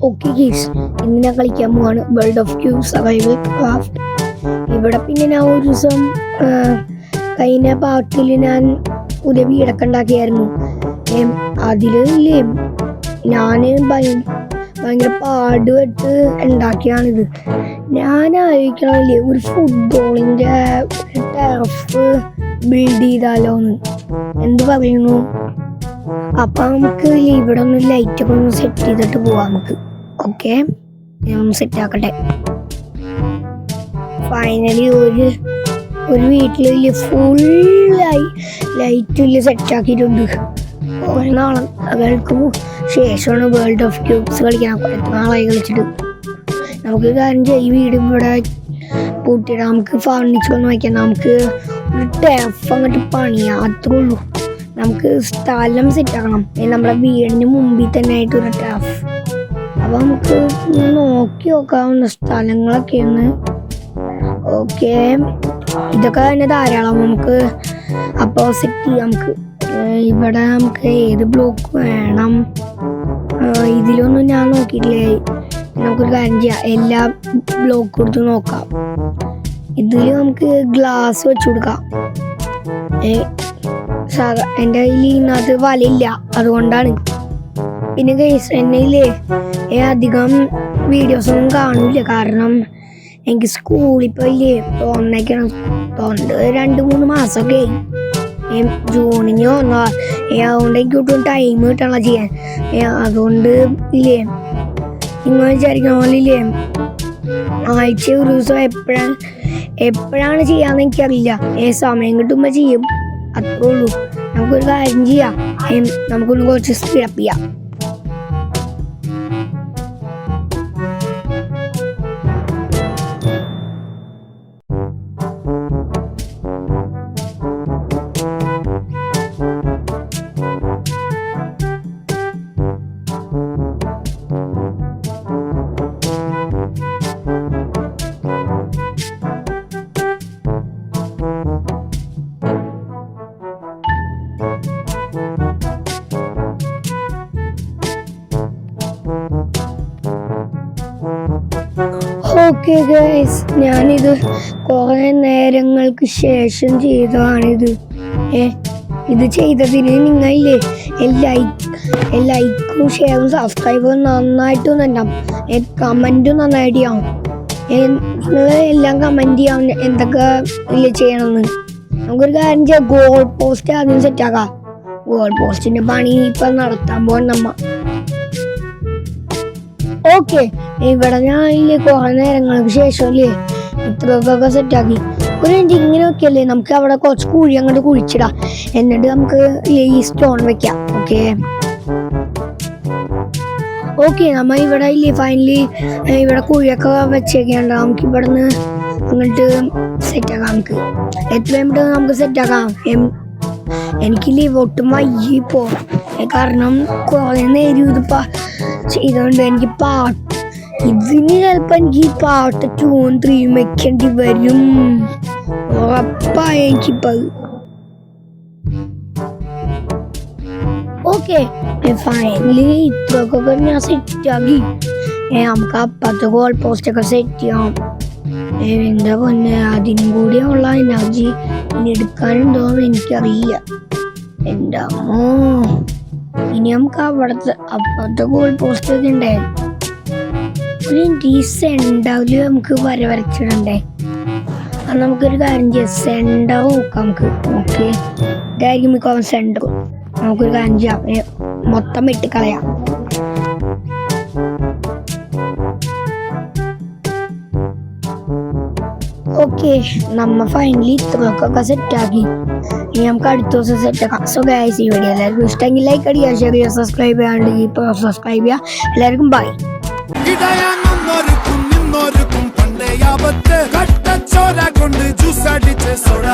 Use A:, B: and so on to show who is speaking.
A: Okay guys, ഇന്ന് ഞാൻ കളിക്കാൻ പോവാണ് world of cubes survival craft. ഇവിടെ പിന്നെ ഞാൻ ഒരു ദിവസം കഴിഞ്ഞ പാർട്ടിൽ ഞാൻ പുതിയ വീടൊക്കെ ഉണ്ടാക്കിയായിരുന്നു. അതിലില്ലേ ഞാൻ ഭയങ്കര പാടുപെട്ട് ഉണ്ടാക്കിയാണിത്. ഞാൻ ആലോചിക്കണമില്ലേ ഒരു ഫുട്ബോളിൻ്റെ ടർഫ് ബിൽഡ് ചെയ്താലോന്ന്. എന്ത് പറയുന്നു? അപ്പൊ നമുക്ക് ഇവിടെ ഒന്ന് ലൈറ്റൊക്കെ ഒന്ന് സെറ്റ് ചെയ്തിട്ട് പോവാം നമുക്ക്. ഓക്കെ, ഒന്ന് സെറ്റ് ആക്കട്ടെ. ഫൈനലി ഒരു വീട്ടില് ഫുൾ ലൈറ്റ് സെറ്റ് ആക്കിയിട്ടുണ്ട്. കുറെ നാളുകൾക്ക് ശേഷമാണ് വേൾഡ് ഓഫ് ക്യൂബ്സ് കളിക്കാൻ. എത്ര നാളായി കളിച്ചിട്ട്. നമുക്ക് കാര്യം ഈ വീട് ഇവിടെ പൂട്ടിയിട്ട് നമുക്ക് ഫർണിച്ചർ ഒന്നും വയ്ക്കാം. നമുക്ക് ഒരു ടർഫ് അങ്ങോട്ട് പണിയാം, അത്രേ ഉള്ളൂ. നമുക്ക് സ്ഥലം സെറ്റ് ആക്കണം. നമ്മളെ വീടിന് മുമ്പിൽ തന്നെ ആയിട്ടൊരു ടർഫ്. അപ്പൊ നമുക്ക് നോക്കി നോക്കാവുന്ന സ്ഥലങ്ങളൊക്കെ ഒന്ന്. ഓക്കെ, ഇതൊക്കെ തന്നെ ധാരാളം. നമുക്ക് അപ്പോൾ സെറ്റ് ചെയ്യാം. നമുക്ക് ഇവിടെ നമുക്ക് ഏത് ബ്ലോക്ക് വേണം ഇതിലൊന്നും ഞാൻ നോക്കിയിട്ടില്ലേ. നമുക്കൊരു കാര്യം ചെയ്യാം, എല്ലാ ബ്ലോക്കും എടുത്ത് നോക്കാം. ഇതിൽ നമുക്ക് ഗ്ലാസ് വെച്ചു കൊടുക്കാം. എൻ്റെ കയ്യിൽ ഇന്നത് വലയില്ല, അതുകൊണ്ടാണ്. പിന്നെ ഗൈസ്, എന്നയില്ലേ അധികം വീഡിയോസൊന്നും കാണൂല. കാരണം എനിക്ക് സ്കൂളിൽ പോയില്ലേ തോന്നേക്കണം. തോന്നുന്നത് 2-3 മാസമൊക്കെ ആയി. ജൂണിന് വന്നോ. അതുകൊണ്ട് എനിക്ക് ഒട്ടും ടൈം കിട്ടണ ചെയ്യാൻ. അതുകൊണ്ട് ഇല്ലേ നിങ്ങൾ വിചാരിക്കണ പോലെ ഇല്ലേ ആഴ്ച ഒരു ദിവസം എപ്പോഴാണ് ചെയ്യാന്ന് എനിക്കറിയില്ല. സമയം കിട്ടുമ്പോൾ ചെയ്യും, അത്രേ ഉള്ളൂ. നമുക്കൊരു കാര്യം ചെയ്യാം, നമുക്കൊന്ന് കുറച്ച് സ്പീഡപ്പ് ചെയ്യാം. ഓക്കെ ഗൈസ്, ഞാനിത് കുറെ നേരങ്ങൾക്ക് ശേഷം ചെയ്തതാണിത്. ഇത് ചെയ്തതിന് നിങ്ങളില്ലേ ലൈക്കും ഷെയറും സബ്സ്ക്രൈബും നന്നായിട്ടും തന്നെ കമൻറ്റും നന്നായിട്ട് ചെയ്യാം. നിങ്ങൾ എല്ലാം കമൻറ്റ് ചെയ്യാം എന്തൊക്കെ ഇല്ല ചെയ്യണമെന്ന്. നമുക്കൊരു കാര്യം ചെയ്യാം, ഗോൾ പോസ്റ്റ് ആദ്യം സെറ്റാക്കാം. ഗോൾ പോസ്റ്റിന്റെ പണി ഇപ്പം നടത്താൻ പോകാൻ നമ്മ. ഓക്കെ, ഇവിടെ ഞാൻ കുറെ നേരങ്ങൾക്ക് ശേഷം അല്ലേ ഇത്രയൊക്കെ സെറ്റാക്കി. ഒരു ഇങ്ങനെയൊക്കെ അല്ലേ നമുക്ക് അവിടെ കുറച്ച് കുഴി അങ്ങോട്ട് കുഴിച്ചിടാം. എന്നിട്ട് നമുക്ക് ഈ സ്റ്റോൺ വെക്കാം. ഓക്കെ നമ്മ ഇവിടെ ഇല്ലേ ഫൈനലി ഇവിടെ കുഴിയൊക്കെ വെച്ചേക്കാണ്ട് നമുക്ക് ഇവിടെ നിന്ന് അങ്ങോട്ട് സെറ്റാക്കാം. നമുക്ക് എത്രയും പെട്ടെന്ന് നമുക്ക് സെറ്റാക്കാം. എനിക്കില്ലേ ഒട്ടും വയ്യപ്പോ, കാരണം കുറെ നേരം ഇതിപ്പോ ചെയ്തോണ്ട് എനിക്ക് ഇതിന് ചിലപ്പോ എനിക്ക് ഈ പാട്ട് 2 3 വെക്കേണ്ടി വരും. ഉറപ്പായി എനിക്കിപ്പോ. ഓക്കെ, ഫൈനലി ഇത്രയൊക്കെ ഞാൻ സെറ്റാക്കി. നമുക്ക് അപ്പുറത്തെ ഗോൾ പോസ്റ്റ് ഒക്കെ സെറ്റ് ചെയ്യാം. എന്താ പൊന്നെ, അതിനും കൂടി ഉള്ള എനർജി ഇനി എടുക്കാനുണ്ടോന്ന് എനിക്കറിയില്ല. എൻ്റെ അമ്മോ, ഇനി നമുക്ക് അപ്പുറത്തെ ഗോൾ പോസ്റ്റ് ഒക്കെ ഉണ്ടേ. ഒരു സെന്ററിൽ നമുക്ക് വരച്ചിടണ്ടേ. അത് നമുക്കൊരു കാര്യം ചെയ്യാം, സെന്റർ നോക്കാം നമുക്ക്. ഓക്കെ, ഇതായിരിക്കും മിക്കവാറും സെന്റർ. നമുക്കൊരു കാര്യം ചെയ്യാം, മൊത്തം വെട്ടിക്കളയാം. ഓക്കെ, നമ്മ ഫൈനലി ഇത്രയൊക്കെ സെറ്റാക്കി. ഇനി നമുക്ക് അടുത്ത ദിവസം സെറ്റാക്കാം. സോ ഗൈസ്, ഈ വീഡിയോ എല്ലാവർക്കും ഇഷ്ടമെങ്കിൽ ലൈക്ക് അടിക്കുക, ഷെയർ ചെയ്യുക, സബ്സ്ക്രൈബ് ചെയ്യാണ്ട് ഇപ്പോൾ സബ്സ്ക്രൈബ് ചെയ്യുക. എല്ലാവർക്കും ബൈ.
B: പണ്ടേ കട്ടച്ചോര കൊണ്ട് ജ്യൂസ് അടിച്ച് സോഡ